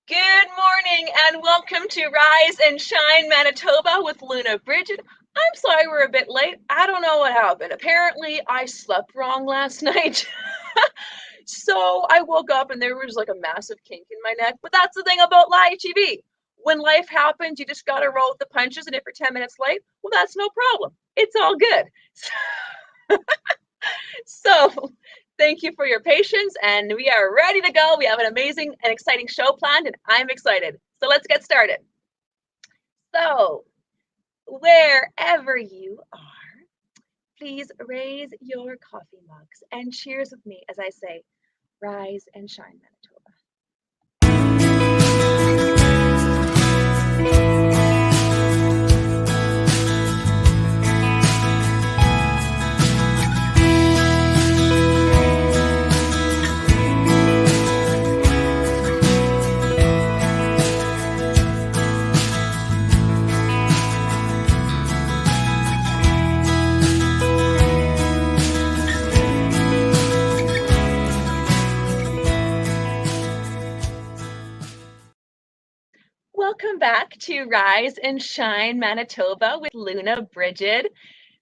Good morning and welcome to Rise and Shine Manitoba with Luna Brigid. I'm sorry we're a bit late. I don't know what happened. Apparently, I slept wrong last night. So I woke up and there was like a massive kink in my neck. But that's the thing about live TV. When life happens, you just got to roll with the punches. And if you're 10 minutes late, well, that's no problem. It's all good. So thank you for your patience, and we are ready to go. We have an amazing and exciting show planned, and I'm excited. So let's get started. So wherever you are, please raise your coffee mugs and cheers with me as I say, Rise and Shine Manitoba. Welcome back to Rise and Shine Manitoba with Luna Brigid.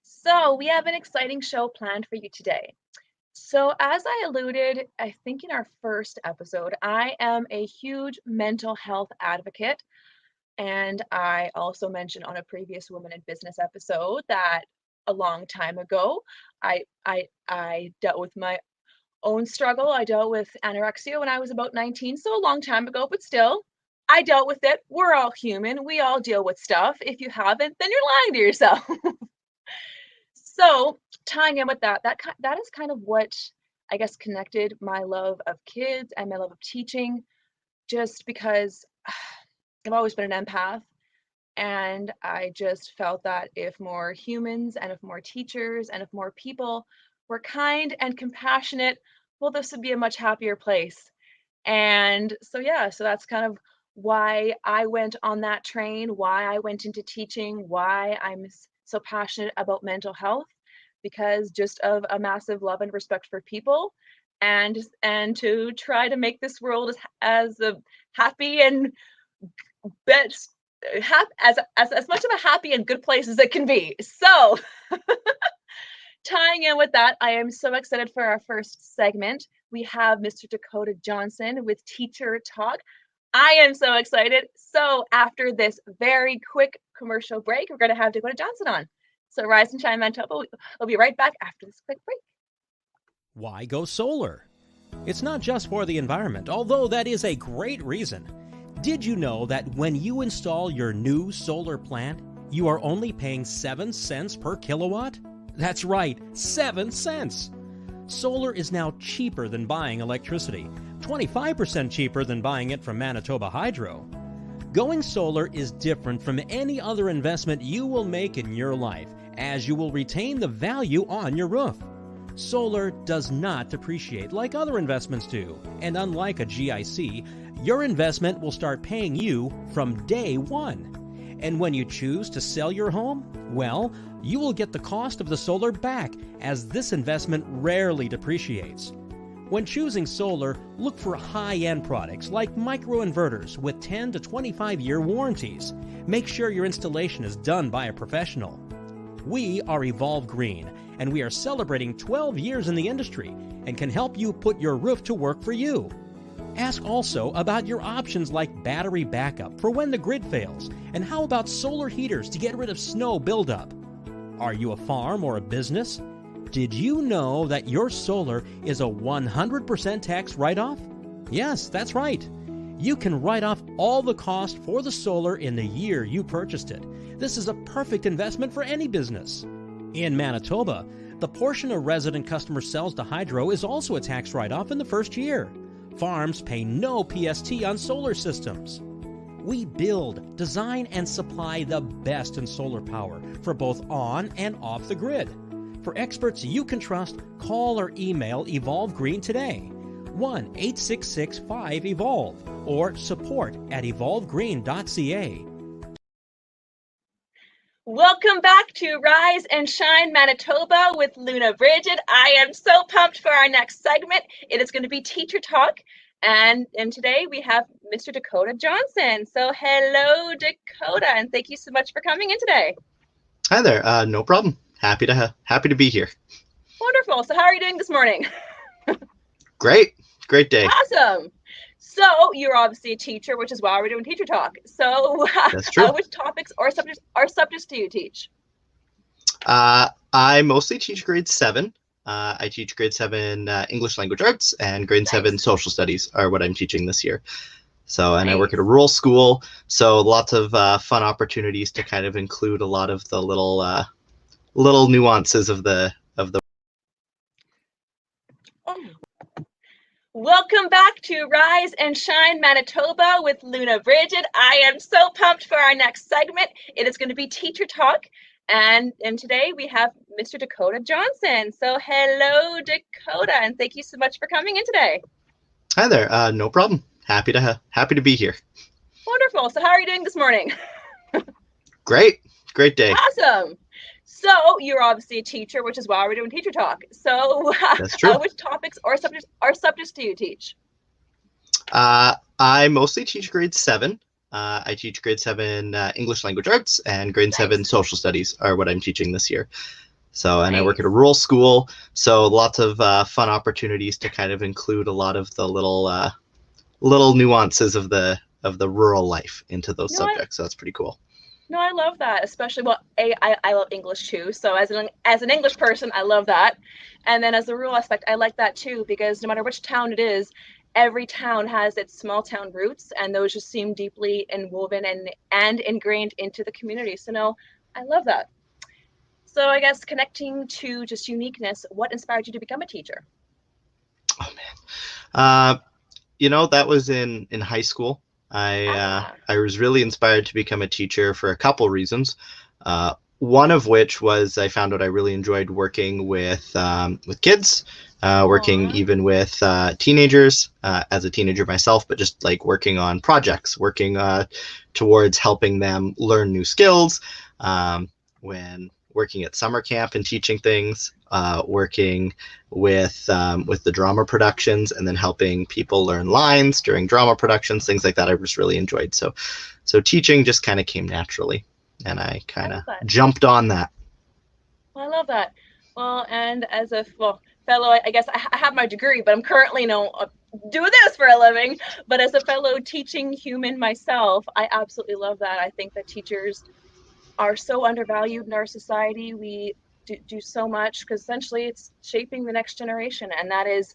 So we have an exciting show planned for you today. So as I alluded, I think in our first episode, I am a huge mental health advocate. And I also mentioned on a previous Women in Business episode that a long time ago, I dealt with my own struggle. I dealt with anorexia when I was about 19, so a long time ago, but still, I dealt with it. We're all human. We all deal with stuff. If you haven't, then you're lying to yourself. So tying in with that is kind of what I guess connected my love of kids and my love of teaching, just because I've always been an empath. And I just felt that if more humans and if more teachers and if more people were kind and compassionate, well, this would be a much happier place. And so, yeah, so that's kind of why I went on that train, why I went into teaching, why I'm so passionate about mental health, because just of a massive love and respect for people, and to try to make this world as happy and best as much of a happy and good place as it can be. So tying in with that, I am so excited for our first segment. We have Mr. Dakota Johnson with Teacher Talk. I am so excited. So after this very quick commercial break, we're going to have Dakota Johnson on. So Rise and Shine Manitoba, we'll be right back after this quick break. Why go solar? It's not just for the environment, although that is a great reason. Did you know that when you install your new solar plant, you are only paying 7 cents per kilowatt? That's right, 7 cents! Solar is now cheaper than buying electricity, 25% cheaper than buying it from Manitoba Hydro. Going solar is different from any other investment you will make in your life, as you will retain the value on your roof. Solar does not depreciate like other investments do, and unlike a GIC, your investment will start paying you from day one. And when you choose to sell your home, well, you will get the cost of the solar back, as this investment rarely depreciates. When choosing solar, look for high-end products like microinverters with 10 to 25-year warranties. Make sure your installation is done by a professional. We are Evolve Green, and we are celebrating 12 years in the industry and can help you put your roof to work for you. Ask also about your options like battery backup for when the grid fails, and how about solar heaters to get rid of snow buildup. Are you a farm or a business? Did you know that your solar is a 100% tax write-off? Yes, that's right. You can write off all the cost for the solar in the year you purchased it. This is a perfect investment for any business. In Manitoba, the portion a resident customer sells to Hydro is also a tax write-off in the first year. Farms pay no PST on solar systems. We build, design, and supply the best in solar power for both on and off the grid. For experts you can trust, call or email Evolve Green today. 1-866-5-EVOLVE or support@evolvegreen.ca. Welcome back to Rise and Shine Manitoba with Luna Brigid. I am so pumped for our next segment. It is going to be Teacher Talk. And today we have Mr. Dakota Johnson. So hello, Dakota, and thank you so much for coming in today. Hi there. No problem. Happy to be here. Wonderful. So how are you doing this morning? Great day. Awesome. So you're obviously a teacher, which is why we're doing teacher talk. So That's true. Which topics or subjects do you teach? I mostly teach grade 7. I teach grade 7 English language arts, and grade 7 social studies are what I'm teaching this year. So, and I work at a rural school, so lots of fun opportunities to kind of include a lot of the little nuances of the. Welcome back to Rise and Shine Manitoba with Luna Brigid. I am so pumped for our next segment. It is going to be teacher talk. And today we have Mr. Dakota Johnson. So hello, Dakota, and thank you so much for coming in today. Hi there. No problem. Happy to be here. Wonderful. So how are you doing this morning? Great day. Awesome. So you're obviously a teacher, which is why we're doing teacher talk. So That's true. Which topics or subjects do you teach? I mostly teach grade 7. I teach grade 7 English language arts, and grade 7 social studies are what I'm teaching this year. So, and I work at a rural school, so lots of fun opportunities to kind of include a lot of the little nuances of the rural life into those subjects. So that's pretty cool. No, I love that, especially, well, I love English too. So as an English person, I love that. And then as a rural aspect, I like that too, because no matter which town it is, every town has its small town roots, and those just seem deeply woven and ingrained into the community. So no, I love that. So I guess connecting to just uniqueness, what inspired you to become a teacher? Oh man, that was in high school. I was really inspired to become a teacher for a couple reasons. One of which was I found out I really enjoyed working with kids, working even with teenagers as a teenager myself, but just like working on projects, working towards helping them learn new skills. When working at summer camp and teaching things, working with the drama productions, and then helping people learn lines during drama productions, things like that. I just really enjoyed. So teaching just kind of came naturally, and I kind of jumped on that. Well, I love that. Well, and as a fellow, I guess I have my degree, but I'm currently doing this for a living. But as a fellow teaching human myself, I absolutely love that. I think that teachers are so undervalued in our society. We do so much because essentially it's shaping the next generation, and that is,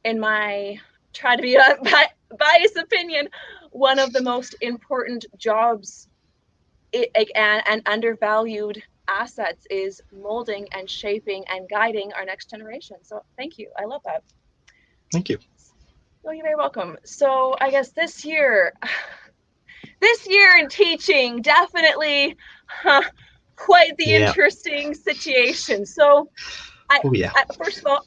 in my try to be a biased opinion, one of the most important jobs and undervalued assets is molding and shaping and guiding our next generation. So thank you. I love that. Thank you. Well, you're very welcome. So I guess this year in teaching, definitely quite the interesting situation. So first of all,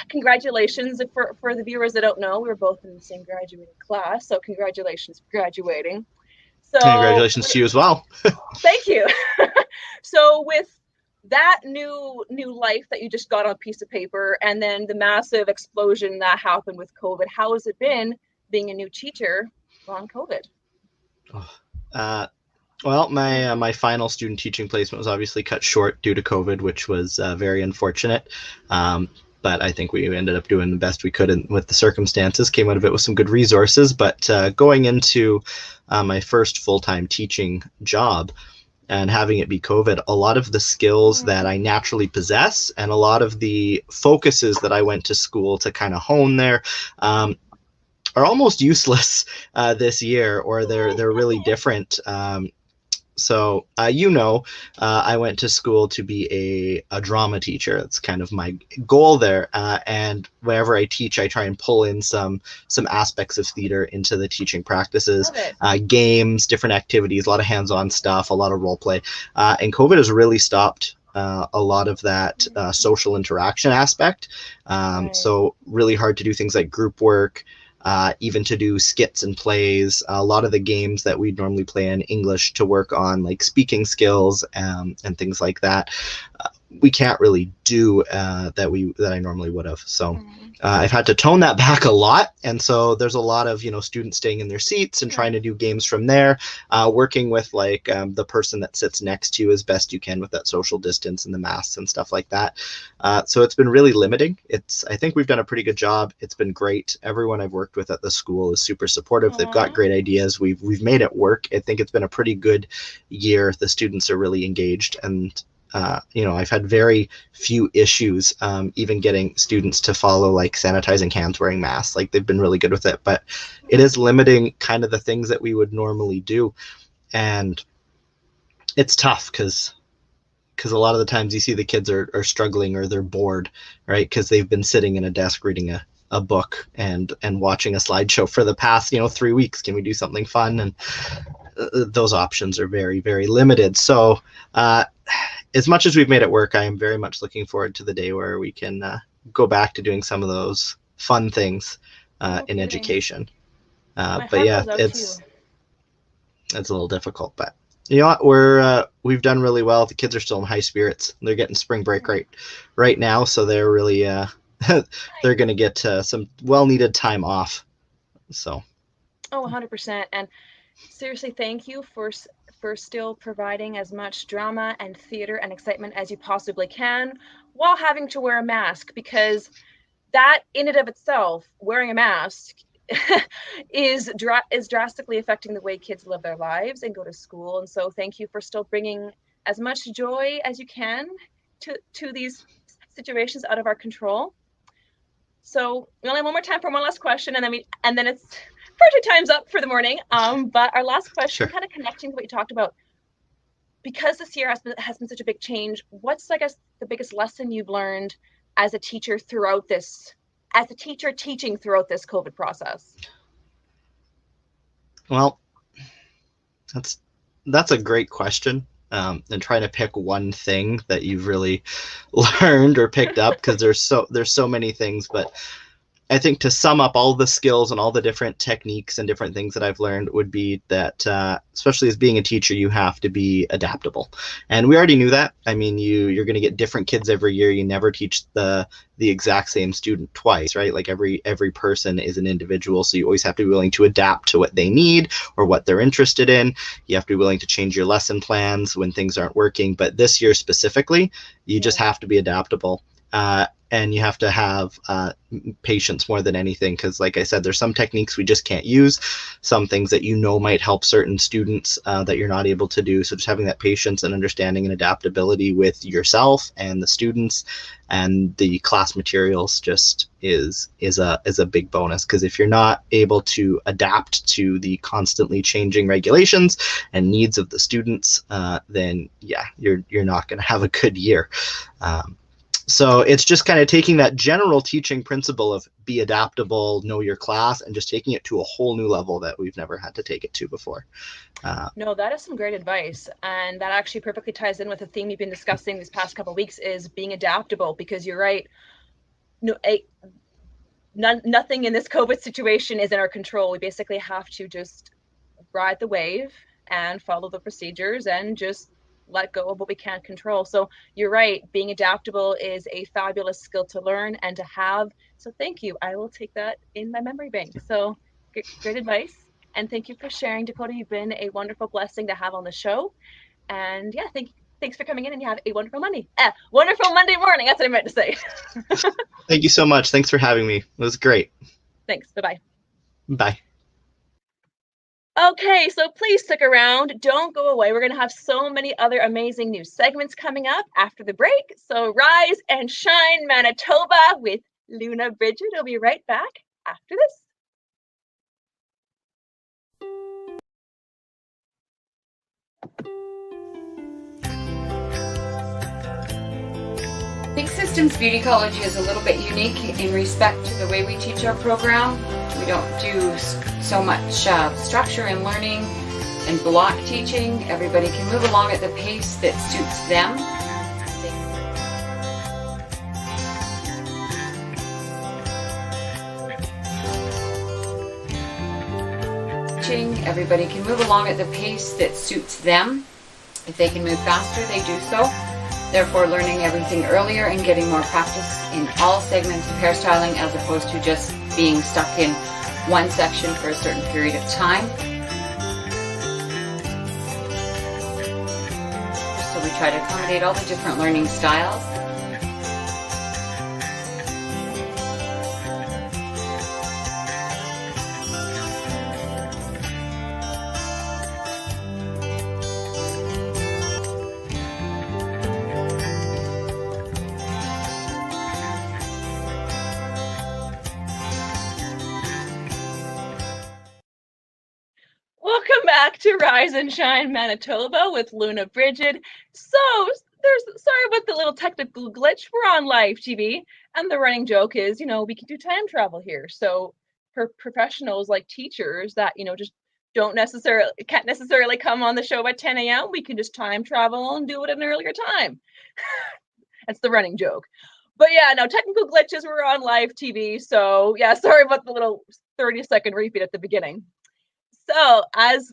congratulations. For the viewers that don't know, we were both in the same graduating class. So congratulations for graduating. So congratulations to you as well. Thank you. So with that new life that you just got on a piece of paper, and then the massive explosion that happened with COVID, how has it been being a new teacher on COVID? Well, my final student teaching placement was obviously cut short due to COVID, which was very unfortunate. But I think we ended up doing the best we could with the circumstances, came out of it with some good resources. But going into my first full-time teaching job and having it be COVID, a lot of the skills that I naturally possess and a lot of the focuses that I went to school to kind of hone there are almost useless this year, or they're really different. So, I went to school to be a drama teacher. That's kind of my goal there. And whenever I teach, I try and pull in some aspects of theater into the teaching practices, games, different activities, a lot of hands-on stuff, a lot of role play. And COVID has really stopped a lot of that social interaction aspect. So really hard to do things like group work, even to do skits and plays. A lot of the games that we'd normally play in English to work on like speaking skills and things like that we can't really do that I normally would have. So I've had to tone that back a lot, and so there's a lot of students staying in their seats and trying to do games from there, working with like the person that sits next to you as best you can with that social distance and the masks and stuff like that. So it's been really limiting. I think we've done a pretty good job. It's been great. Everyone I've worked with at the school is super supportive. They've got great ideas. We've made it work. I think it's been a pretty good year. The students are really engaged, and I've had very few issues even getting students to follow like sanitizing hands, wearing masks. Like they've been really good with it, but it is limiting kind of the things that we would normally do. And it's tough because a lot of the times you see the kids are struggling or they're bored, right? Because they've been sitting in a desk reading a book and watching a slideshow for the past 3 weeks. Can we do something fun? And those options are very, very limited. So as much as we've made it work, I am very much looking forward to the day where we can go back to doing some of those fun things in education. But yeah, it's a little difficult, but you know what, we've done really well. The kids are still in high spirits. They're getting spring break right now, so they're really they're going to get some well-needed time off. So 100%. And seriously, thank you for still providing as much drama and theater and excitement as you possibly can while having to wear a mask, because that in and of itself, wearing a mask is drastically affecting the way kids live their lives and go to school. And so thank you for still bringing as much joy as you can to these situations out of our control. So we only have one more time for one last question, and then it's project time's up for the morning. But our last question, kind of connecting to what you talked about, because this year has been such a big change, what's, I guess, the biggest lesson you've learned as a teacher teaching throughout this COVID process? Well, that's a great question. And trying to pick one thing that you've really learned or picked up, because there's so many things. But I think to sum up all the skills and all the different techniques and different things that I've learned would be that, especially as being a teacher, you have to be adaptable. And we already knew that. I mean, you're going to get different kids every year. You never teach the exact same student twice, right? Like every person is an individual. So you always have to be willing to adapt to what they need or what they're interested in. You have to be willing to change your lesson plans when things aren't working. But this year specifically, you just have to be adaptable. And you have to have patience more than anything, because like I said, there's some techniques we just can't use, some things that might help certain students that you're not able to do. So just having that patience and understanding and adaptability with yourself and the students and the class materials just is a big bonus, because if you're not able to adapt to the constantly changing regulations and needs of the students, then yeah, you're not going to have a good year. So it's just kind of taking that general teaching principle of be adaptable, know your class, and just taking it to a whole new level that we've never had to take it to before. No, that is some great advice. And that actually perfectly ties in with the theme we've been discussing these past couple of weeks, is being adaptable, because you're right. No, nothing in this COVID situation is in our control. We basically have to just ride the wave and follow the procedures and just let go of what we can't control. So you're right, being adaptable is a fabulous skill to learn and to have. So thank you. I will take that in my memory bank. So great advice. And thank you for sharing, Dakota. You've been a wonderful blessing to have on the show. And yeah, thanks for coming in, and you have a wonderful Monday. Wonderful Monday morning. That's what I meant to say. Thank you so much. Thanks for having me. It was great. Thanks. Bye-bye. Bye. Okay, so please stick around. Don't go away. We're going to have so many other amazing new segments coming up after the break. So Rise and Shine Manitoba with Luna Brigid. I'll be right back after this. I think Systems Beauty College is a little bit unique in respect to the way we teach our program. We don't do so much structure and learning and block teaching. Everybody can move along at the pace that suits them. Everybody can move along at the pace that suits them. If they can move faster, they do so. therefore learning everything earlier and getting more practice in all segments of hairstyling as opposed to just being stuck in one section for a certain period of time. So we try to accommodate all the different learning styles. Welcome back to Rise and Shine Manitoba with Luna Brigid. So, sorry about the little technical glitch. We're on live TV, and the running joke is, we can do time travel here. So, for professionals like teachers that, just can't necessarily come on the show at 10 a.m., we can just time travel and do it at an earlier time. That's the running joke. But yeah, no, technical glitches, we're on live TV. So, yeah, sorry about the little 30-second repeat at the beginning. So as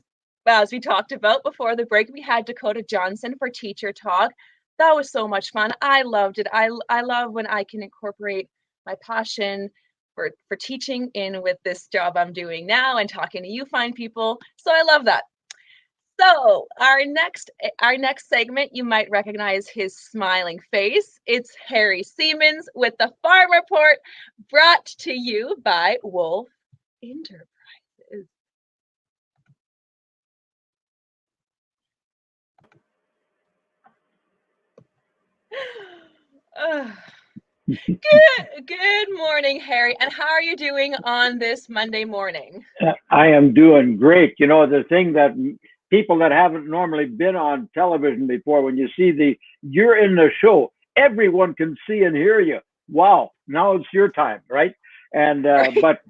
we talked about before the break, we had Dakota Johnson for Teacher Talk. That was so much fun. I loved it. I love when I can incorporate my passion for teaching in with this job I'm doing now and talking to you fine people. So I love that. So our next segment, you might recognize his smiling face. It's Harry Siemens with the Farm Report, brought to you by Wolf Enterprise. Good morning, Harry. And how are you doing on this Monday morning? I am doing great. The thing that people that haven't normally been on television before, when you see you're in the show, everyone can see and hear you. Wow, now it's your time, right? And but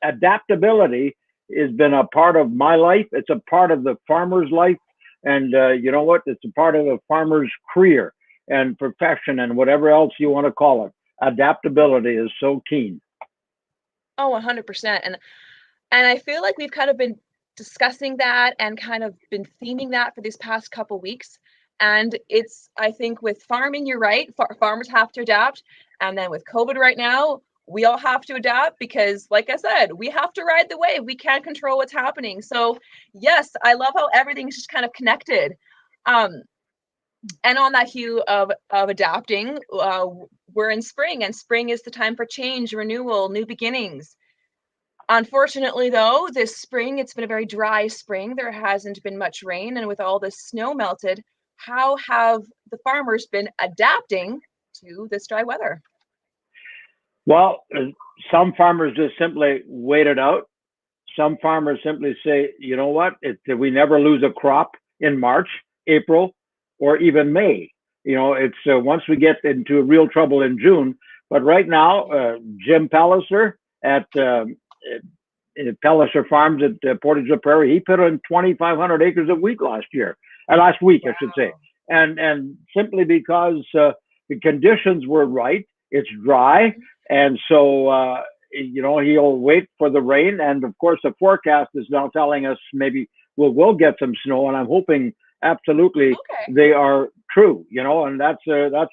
adaptability has been a part of my life. It's a part of the farmer's life, and you know what? It's a part of the farmer's career and profession and whatever else you want to call it. Adaptability is so keen. Oh, 100%. And I feel like we've kind of been discussing that and kind of been theming that for these past couple weeks. And I think with farming, you're right. Farmers have to adapt. And then with COVID right now, we all have to adapt because, like I said, we have to ride the wave. We can't control what's happening. So yes, I love how everything's just kind of connected. And on that hue of adapting, we're in spring, and spring is the time for change, renewal, new beginnings. Unfortunately, though, this spring, it's been a very dry spring. There hasn't been much rain, and with all the snow melted, how have the farmers been adapting to this dry weather? Well, some farmers just simply wait it out. Some farmers simply say, you know what, we never lose a crop in March, April, or even May. It's once we get into real trouble in June. But right now, Jim Palliser at Palliser Farms at Portage la Prairie, he put in 2,500 acres of wheat last week, wow. I should say. And simply because the conditions were right, it's dry. And so, he'll wait for the rain. And of course, the forecast is now telling us maybe we'll get some snow. And I'm hoping absolutely they are true, and that's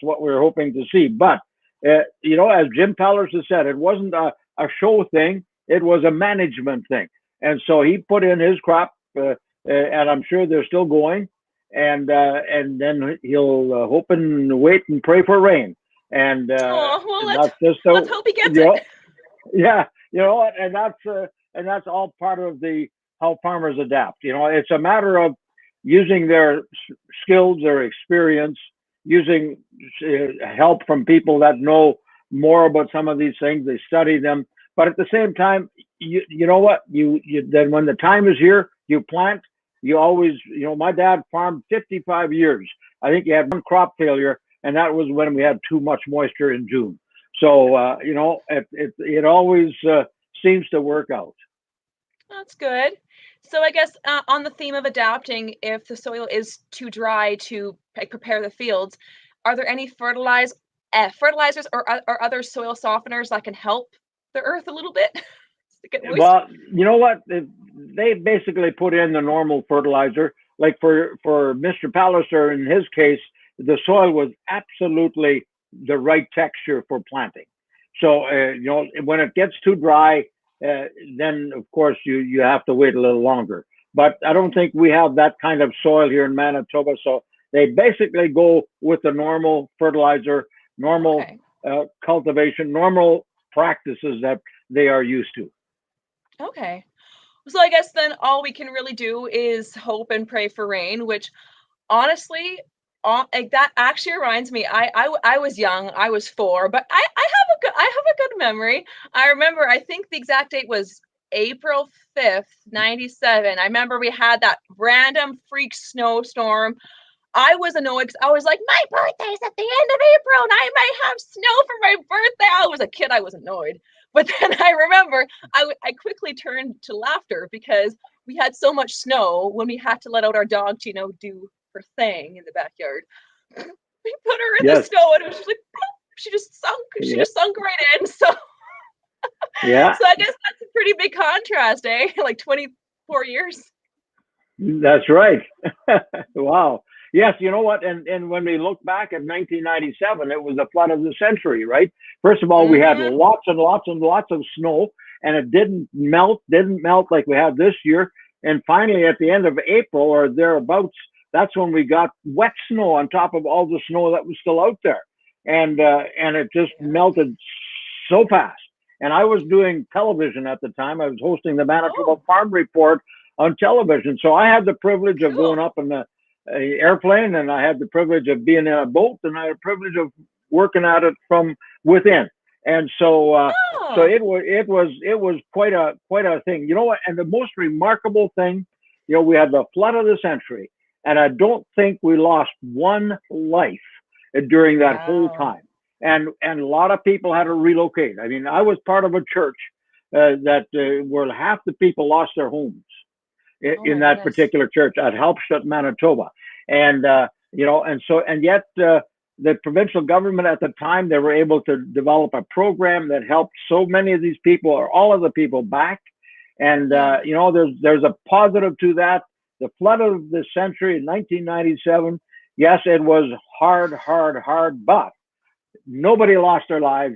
what we're hoping to see. But, as Jim Palliser said, it wasn't a show thing. It was a management thing. And so he put in his crop, and I'm sure they're still going. And then he'll hope and wait and pray for rain. And let's hope he gets it. Yeah, and that's all part of how farmers adapt. It's a matter of using their skills, their experience, using help from people that know more about some of these things. They study them, but at the same time, you know what? You then when the time is here, you plant. You always, my dad farmed 55 years. I think he had one crop failure, and that was when we had too much moisture in June. So it always seems to work out. That's good. So I guess on the theme of adapting, if the soil is too dry to prepare the fields, are there any fertilizers or other soil softeners that can help the earth a little bit? Well, you know what? They basically put in the normal fertilizer. Like for Mr. Palliser, in his case, the soil was absolutely the right texture for planting. So, when it gets too dry, then of course you have to wait a little longer. But I don't think we have that kind of soil here in Manitoba. So they basically go with the normal fertilizer, normal cultivation, normal practices that they are used to. Okay. So I guess then all we can really do is hope and pray for rain, which honestly, like that actually reminds me. I was young. I was 4, but I have a good memory. I remember. I think the exact date was April 5th, 97. I remember we had that random freak snowstorm. I was annoyed because I was like, my birthday's at the end of April and I might have snow for my birthday. I was a kid. I was annoyed. But then I remember I quickly turned to laughter because we had so much snow when we had to let out our dog to, do her thing in the backyard. We put her in the snow and it was just like, she just sunk. She just sunk right in. So, yeah. So I guess that's a pretty big contrast, eh? Like 24 years. That's right. Wow. Yes, you know what? And when we look back at 1997, it was the flood of the century, right? First of all, we had lots and lots and lots of snow, and it didn't melt like we had this year. And finally, at the end of April or thereabouts, that's when we got wet snow on top of all the snow that was still out there. And it just melted so fast. And I was doing television at the time. I was hosting the Manitoba Farm Report on television. So I had the privilege of going up in the airplane, and I had the privilege of being in a boat, and I had the privilege of working at it from within. And so, so it was quite a thing, you know what? And the most remarkable thing, we had the flood of the century, and I don't think we lost one life during that whole time. And a lot of people had to relocate. I mean, I was part of a church that where half the people lost their homes in that particular church at Helpstadt, Manitoba. And, and yet the provincial government at the time, they were able to develop a program that helped so many of these people, or all of the people, back. And, there's a positive to that. The flood of the century in 1997, yes, it was hard, but nobody lost their lives.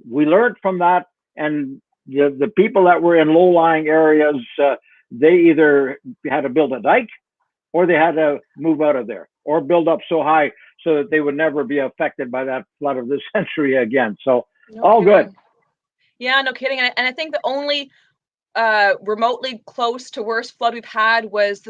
We learned from that. And the people that were in low-lying areas, they either had to build a dike or they had to move out of there or build up so high so that they would never be affected by that flood of the century again. So all good. Yeah, no kidding. And I think the only remotely close to worst flood we've had was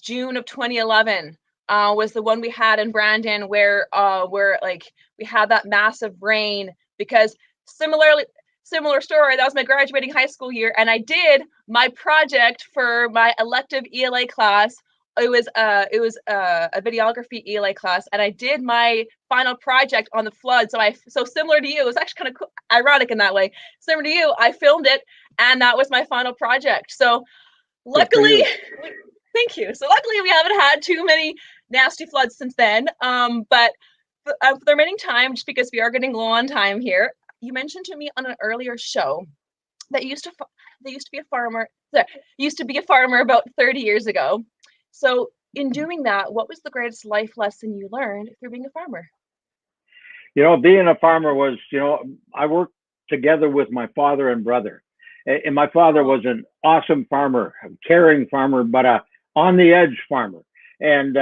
June of 2011. Was the one we had in Brandon where like we had that massive rain, because similar story. That was my graduating high school year, and I did my project for my elective ELA class. It was a videography ELA class, and I did my final project on the flood. So similar to you, it was actually kind of ironic in that way. Similar to you, I filmed it, and that was my final project. So luckily, thank you. So luckily, we haven't had too many nasty floods since then. But for the remaining time, just because we are getting low on time here, you mentioned to me on an earlier show that used to be a farmer about 30 years ago. So in doing that, what was the greatest life lesson you learned through being a farmer? Being a farmer was, I worked together with my father and brother. And my father was an awesome farmer, a caring farmer, but a on the edge farmer. And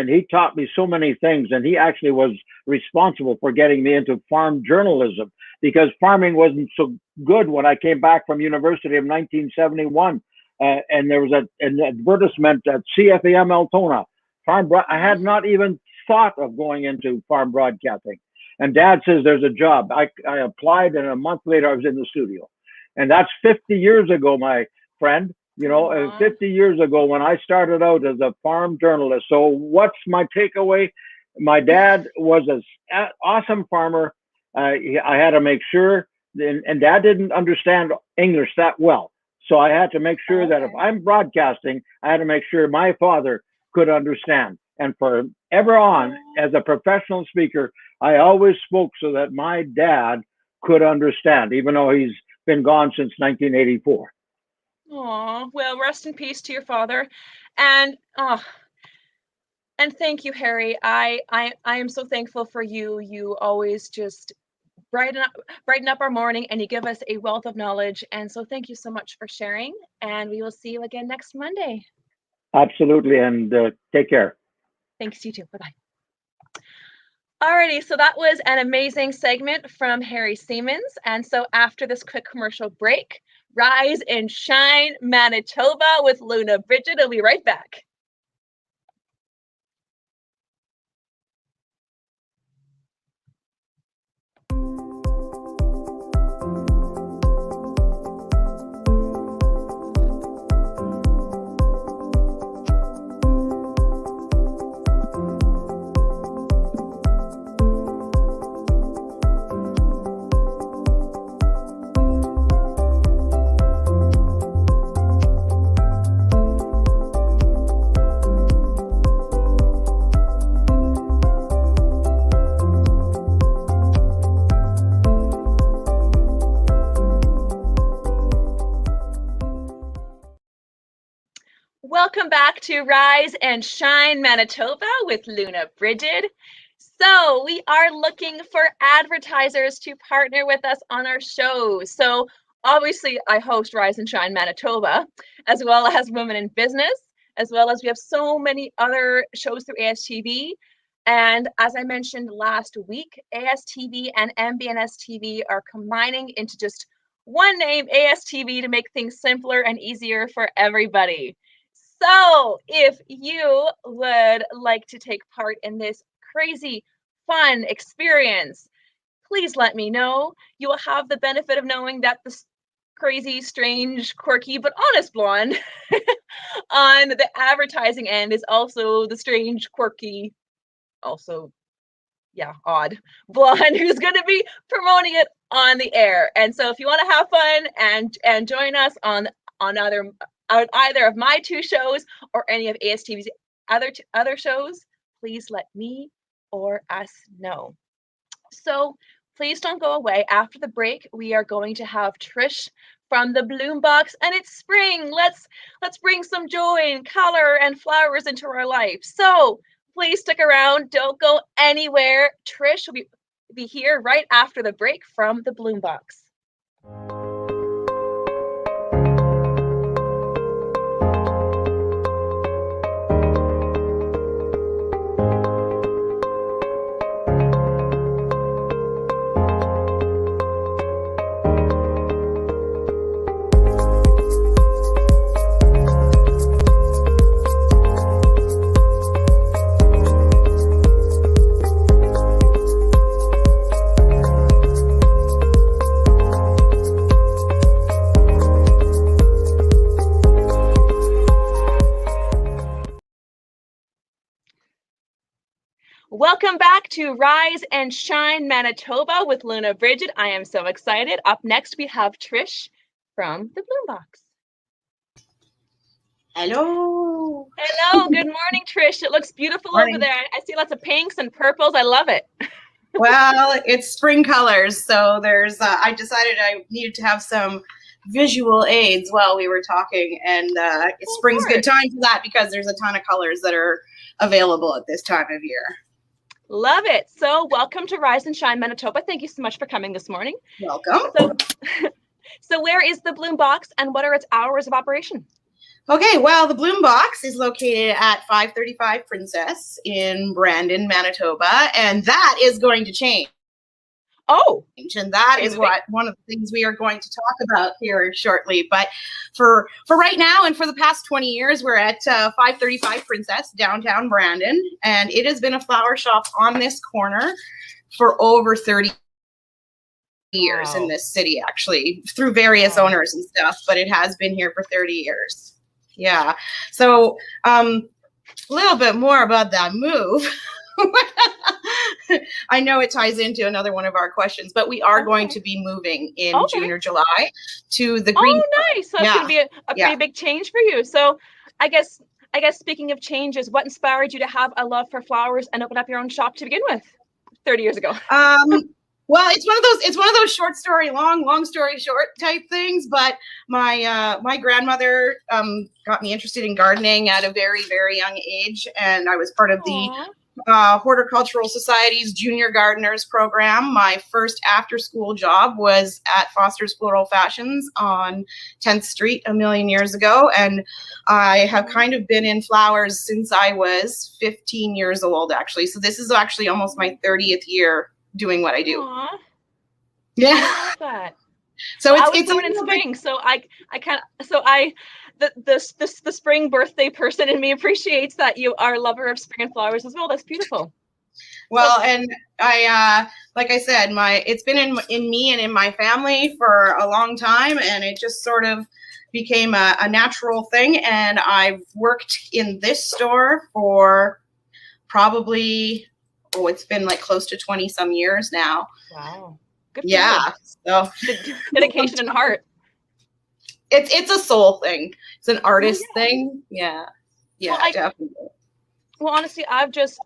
he taught me so many things. And he actually was responsible for getting me into farm journalism, because farming wasn't so good when I came back from university in 1971. And there was an advertisement at CFAM Altona. I had not even thought of going into farm broadcasting. And Dad says there's a job. I applied, and a month later I was in the studio. And that's 50 years ago, my friend. 50 years ago when I started out as a farm journalist. So what's my takeaway? My dad was an awesome farmer. I had to make sure, and Dad didn't understand English that well. So I had to make sure that if I'm broadcasting, I had to make sure my father could understand. And forever on, as a professional speaker, I always spoke so that my dad could understand, even though he's been gone since 1984. Oh, well, rest in peace to your father. And And thank you, Harry. I am so thankful for you. You always just brighten up our morning, and you give us a wealth of knowledge. And so thank you so much for sharing. And we will see you again next Monday. Absolutely. And take care. Thanks, you too. Bye-bye. Alrighty, so that was an amazing segment from Harry Siemens. And so after this quick commercial break, Rise and Shine Manitoba with Luna Brigid. I'll be right back. Welcome back to Rise and Shine Manitoba with Luna Brigid. So we are looking for advertisers to partner with us on our shows. So obviously I host Rise and Shine Manitoba, as well as Women in Business, as well as we have so many other shows through ASTV. And as I mentioned last week, ASTV and MBNS TV are combining into just one name, ASTV, to make things simpler and easier for everybody. So if you would like to take part in this crazy, fun experience, please let me know. You will have the benefit of knowing that this crazy, strange, quirky, but honest blonde on the advertising end is also the strange, quirky, also, yeah, odd blonde who's going to be promoting it on the air. And so if you want to have fun and join us on either of my two shows or any of ASTV's other shows, please let me or us know. So please don't go away. After the break, we are going to have Trish from the Bloombox, and it's spring. Let's bring some joy and color and flowers into our life. So please stick around. Don't go anywhere. Trish will be here right after the break from the Bloombox. Welcome back to Rise and Shine Manitoba with Luna Brigid. I am so excited. Up next, we have Trish from the Bloombox. Hello. Hello. Good morning, Trish. It looks beautiful over there. I see lots of pinks and purples. I love it. Well, it's spring colors, so there's. I decided I needed to have some visual aids while we were talking, and spring's a good time for that because there's a ton of colors that are available at this time of year. Love it. So welcome to Rise and Shine Manitoba. Thank you so much for coming this morning. Welcome. So where is the Bloombox and what are its hours of operation? Okay, well, the Bloombox is located at 535 Princess in Brandon, Manitoba, and that is going to change. Oh, and that is what one of the things we are going to talk about here shortly. But for right now and for the past 20 years, we're at 535 Princess, downtown Brandon, and it has been a flower shop on this corner for over 30 years in this city, actually, through various owners and stuff, but it has been here for 30 years. Yeah. So a little bit more about that move. I know it ties into another one of our questions, but we are going to be moving in June or July to the green. Oh, nice. So it's going to be a pretty big change for you. So I guess speaking of changes, what inspired you to have a love for flowers and open up your own shop to begin with 30 years ago? Well, it's one of those short story long story short type things. But my grandmother got me interested in gardening at a very, very young age, and I was part of the Horticultural Society's Junior Gardeners program. My first after-school job was at Foster's Floral Fashions on 10th Street a million years ago, and I have kind of been in flowers since I was 15 years old, actually. So this is actually almost my 30th year doing what I do. Aww. Yeah. I love that. So I was born in spring, so the spring birthday person in me appreciates that you are a lover of spring and flowers as well. That's beautiful. Well, and I, like I said, it's been in me and in my family for a long time, and it just sort of became a natural thing. And I've worked in this store for probably, it's been like close to 20 some years now. Wow. Good. Yeah. So dedication and heart. It's a soul thing. It's an artist thing. Yeah. Yeah, well, definitely. Well, honestly, I've just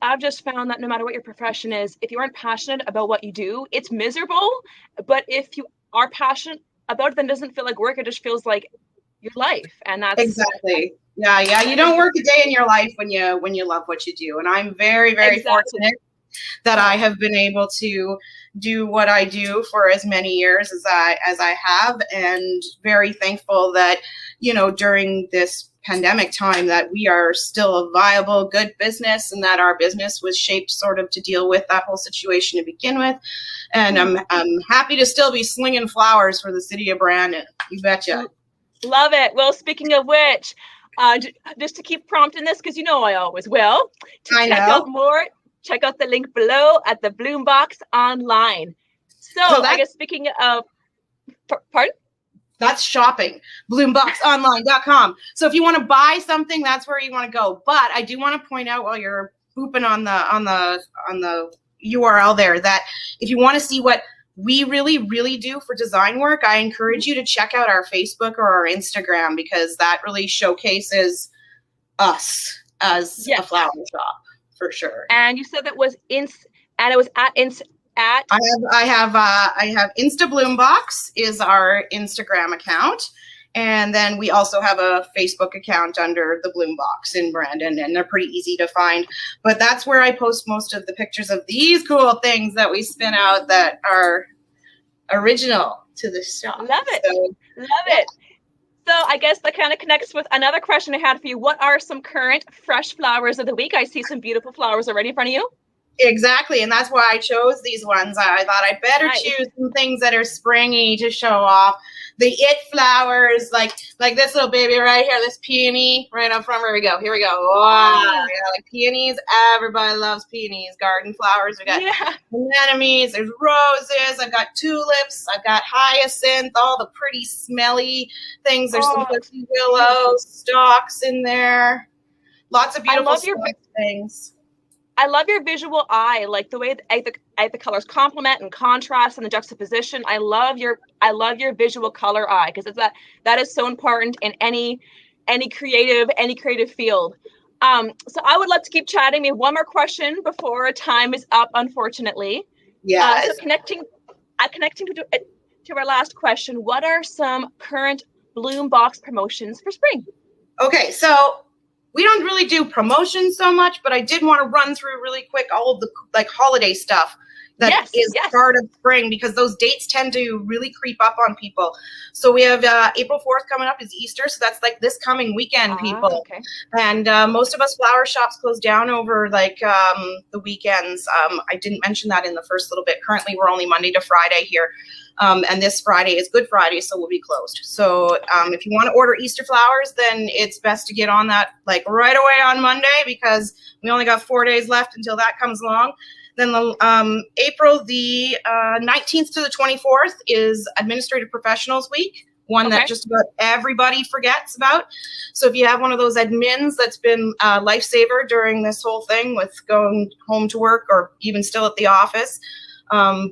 found that no matter what your profession is, if you aren't passionate about what you do, it's miserable. But if you are passionate about it, then it doesn't feel like work. It just feels like your life. And that's exactly. Yeah. You don't work a day in your life when you love what you do. And I'm very, very fortunate that I have been able to do what I do for as many years as I have, and very thankful that, during this pandemic time that we are still a viable, good business, and that our business was shaped sort of to deal with that whole situation to begin with. And I'm happy to still be slinging flowers for the city of Brandon. You betcha. Love it. Well, speaking of which, just to keep prompting this, because I always will, check out more, check out the link below at the Bloombox online. So I guess speaking of, pardon? That's shopping, bloomboxonline.com. So if you want to buy something, that's where you want to go. But I do want to point out while you're booping on the URL there that if you want to see what we really, really do for design work, I encourage you to check out our Facebook or our Instagram, because that really showcases us as a flower shop for sure. And you said that was at I have Insta Bloombox is our Instagram account, and then we also have a Facebook account under the Bloombox in Brandon, and they're pretty easy to find. But that's where I post most of the pictures of these cool things that we spin out that are original to the shop. Love it. Love it. So I guess that kind of connects with another question I had for you. What are some current fresh flowers of the week? I see some beautiful flowers already in front of you. Exactly, and that's why I chose these ones. I thought I'd better choose some things that are springy to show off. The it flowers, like this little baby right here, this peony right up front. Here we go. Wow, like peonies. Everybody loves peonies. Garden flowers. We got anemones. There's roses. I've got tulips. I've got hyacinth. All the pretty smelly things. There's some pussy willow stalks in there. Lots of beautiful things. I love your visual eye, like the way the colors complement and contrast and the juxtaposition. I love your visual color eye, because that is so important in any creative field. So I would love to keep chatting. We have one more question before our time is up, unfortunately. Yeah. So connecting to our last question, what are some current Bloombox promotions for spring? Okay, so we don't really do promotions so much, but I did want to run through really quick all of the holiday stuff that is part of spring, because those dates tend to really creep up on people. So we have April 4th coming up is Easter. So that's like this coming weekend, people. Okay. And most of us flower shops close down over the weekends. I didn't mention that in the first little bit. Currently, we're only Monday to Friday here. And this Friday is Good Friday, so we'll be closed. So if you want to order Easter flowers, then it's best to get on that right away on Monday, because we only got 4 days left until that comes along. Then April the 19th to the 24th is Administrative Professionals Week, one that just about everybody forgets about. So if you have one of those admins that's been a lifesaver during this whole thing with going home to work or even still at the office,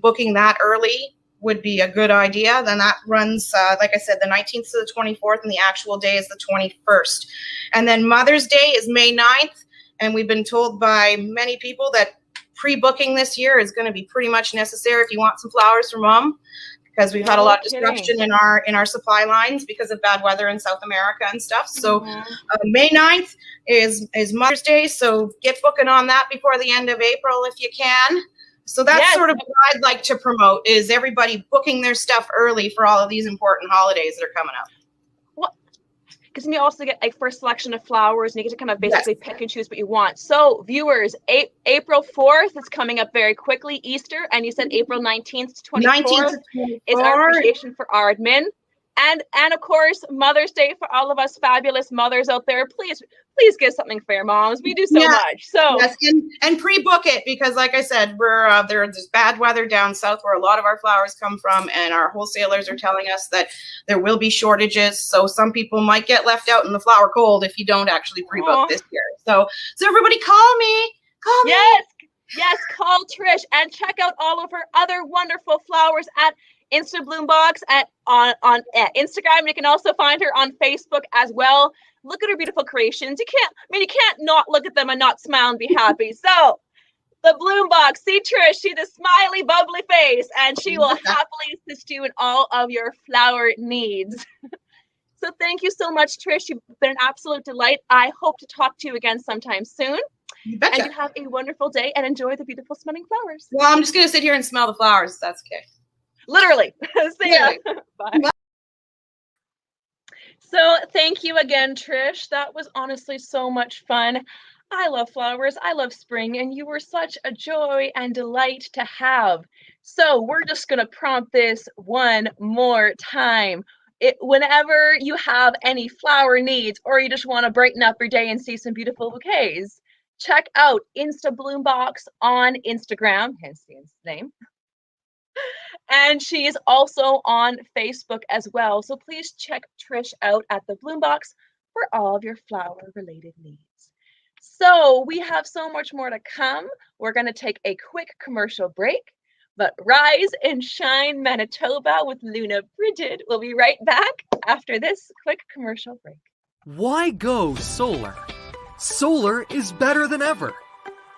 booking that early would be a good idea. Then that runs, like I said, the 19th to the 24th, and the actual day is the 21st. And then Mother's Day is May 9th, and we've been told by many people that pre-booking this year is going to be pretty much necessary if you want some flowers from Mom, because we've had a lot of disruption in our supply lines because of bad weather in South America and stuff. So May 9th is Mother's Day, so get booking on that before the end of April if you can. So that's sort of what I'd like to promote, is everybody booking their stuff early for all of these important holidays that are coming up. Because you also get a first selection of flowers, and you get to kind of basically pick and choose what you want. So viewers, April 4th is coming up very quickly, Easter, and you said April 19th to 24th is our appreciation for our admin. And of course, Mother's Day for all of us fabulous mothers out there. Please give something for your moms. We do so much. So yes, and pre-book it, because like I said, we're there's bad weather down south where a lot of our flowers come from, and our wholesalers are telling us that there will be shortages. So some people might get left out in the flower cold if you don't actually pre-book this year. So everybody call me. Yes, call Trish and check out all of her other wonderful flowers at Bloombox on Instagram. You can also find her on Facebook as well. Look at her beautiful creations. You can't not look at them and not smile and be happy. So the Bloombox, see Trish, see the smiley, bubbly face, and she will happily assist you in all of your flower needs. So thank you so much, Trish. You've been an absolute delight. I hope to talk to you again sometime soon. You betcha. And you have a wonderful day and enjoy the beautiful smelling flowers. Well, I'm just going to sit here and smell the flowers. That's okay. Literally. See ya. Bye. So thank you again, Trish. That was honestly so much fun. I love flowers. I love spring, and you were such a joy and delight to have. So we're just going to prompt this one more time. Whenever you have any flower needs, or you just want to brighten up your day and see some beautiful bouquets, check out Bloombox on Instagram, hence the name. And she is also on Facebook as well. So please check Trish out at the Bloombox for all of your flower related needs. So we have so much more to come. We're going to take a quick commercial break, but Rise and Shine Manitoba with Luna Brigid will be right back after this quick commercial break. Why go solar? Solar is better than ever.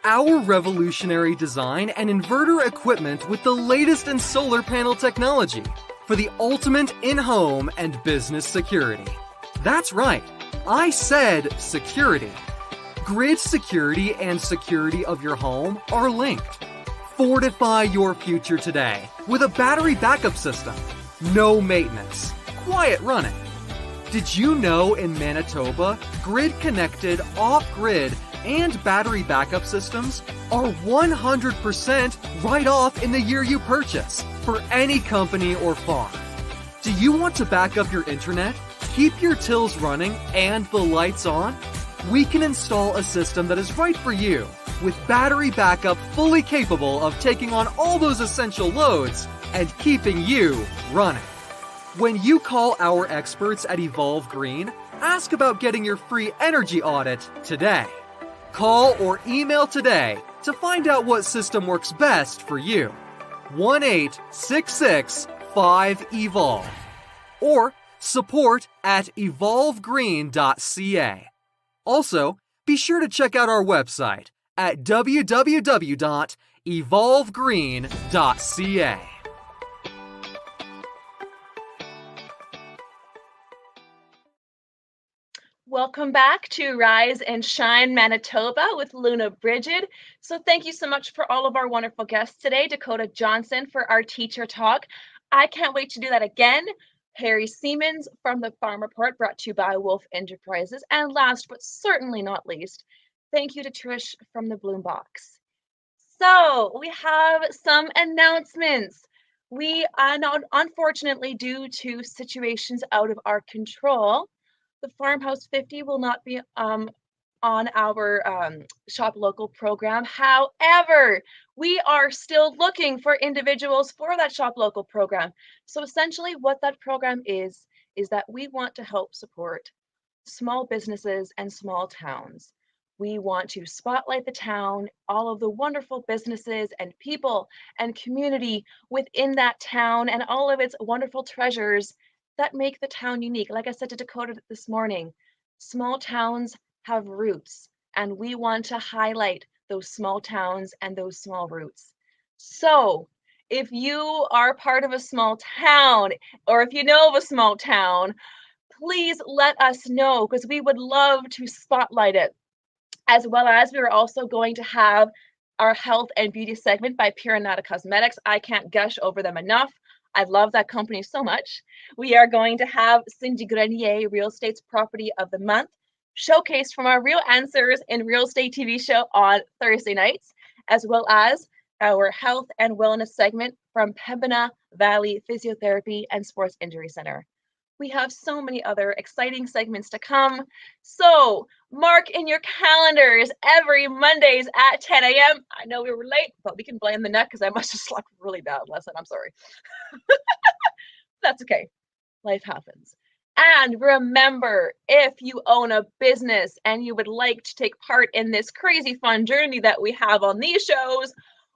Our revolutionary design and inverter equipment with the latest in solar panel technology for the ultimate in-home and business security. That's right, I said security. Grid security and security of your home are linked. Fortify your future today with a battery backup system. No maintenance, quiet running. Did you know in Manitoba, grid-connected, off-grid, and battery backup systems are 100% right off in the year you purchase for any company or farm? Do you want to back up your internet, keep your tills running, and the lights on? We can install a system that is right for you with battery backup fully capable of taking on all those essential loads and keeping you running. When you call our experts at Evolve Green, ask about getting your free energy audit today. Call or email today to find out what system works best for you. 1-866-5EVOLVE or support@evolvegreen.ca. Also, be sure to check out our website at www.evolvegreen.ca. Welcome back to Rise and Shine Manitoba with Luna Brigid. So thank you so much for all of our wonderful guests today. Dakota Johnson for our teacher talk. I can't wait to do that again. Harry Siemens from the Farm Report, brought to you by Wolf Enterprises. And last but certainly not least, thank you to Trish from the Bloombox. So we have some announcements. We are not, unfortunately, due to situations out of our control, the Farmhouse 50 will not be on our Shop Local program. However, we are still looking for individuals for that Shop Local program. So essentially what that program is that we want to help support small businesses and small towns. We want to spotlight the town, all of the wonderful businesses and people and community within that town and all of its wonderful treasures that make the town unique. Like I said to Dakota this morning, small towns have roots, and we want to highlight those small towns and those small routes. So if you are part of a small town, or if you know of a small town, please let us know, because we would love to spotlight it. As well as we are also going to have our health and beauty segment by Pure Anada Cosmetics. I can't gush over them enough. I love that company so much. We are going to have Cindy Grenier, Real Estate's Property of the Month, showcased from our Real Answers in Real Estate TV show on Thursday nights, as well as our health and wellness segment from Pembina Valley Physiotherapy and Sports Injury Center. We have so many other exciting segments to come. So mark in your calendars every Mondays at 10 a.m. I know we were late, but we can blame the net because I must have slept really bad last night. I'm sorry. That's okay. Life happens. And remember, if you own a business and you would like to take part in this crazy fun journey that we have on these shows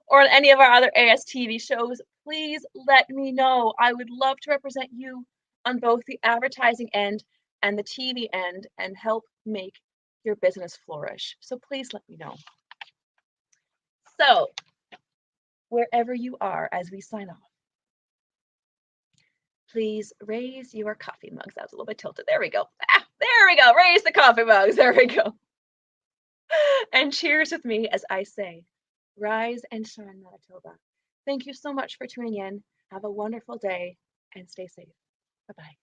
or on any of our other ASTV shows, please let me know. I would love to represent you on both the advertising end and the TV end and help make your business flourish. So please let me know. So wherever you are as we sign off, please raise your coffee mugs. That was a little bit tilted. There we go. There we go. Raise the coffee mugs. There we go. And cheers with me as I say, rise and shine, Manitoba. Thank you so much for tuning in. Have a wonderful day and stay safe. Bye-bye.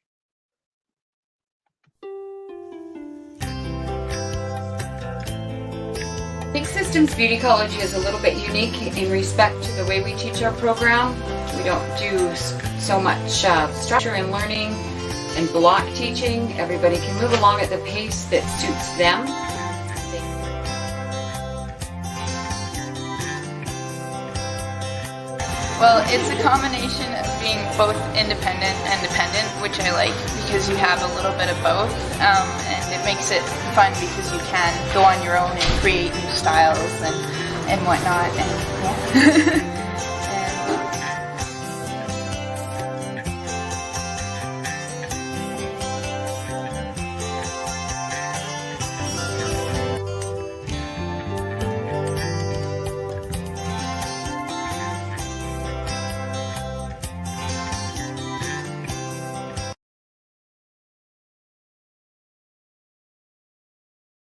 Big Systems Beauty College is a little bit unique in respect to the way we teach our program. We don't do so much structure and learning and block teaching. Everybody can move along at the pace that suits them. Well, it's a combination of being both independent and dependent, which I like because you have a little bit of both, and it makes it fun because you can go on your own and create new styles and whatnot. And yeah.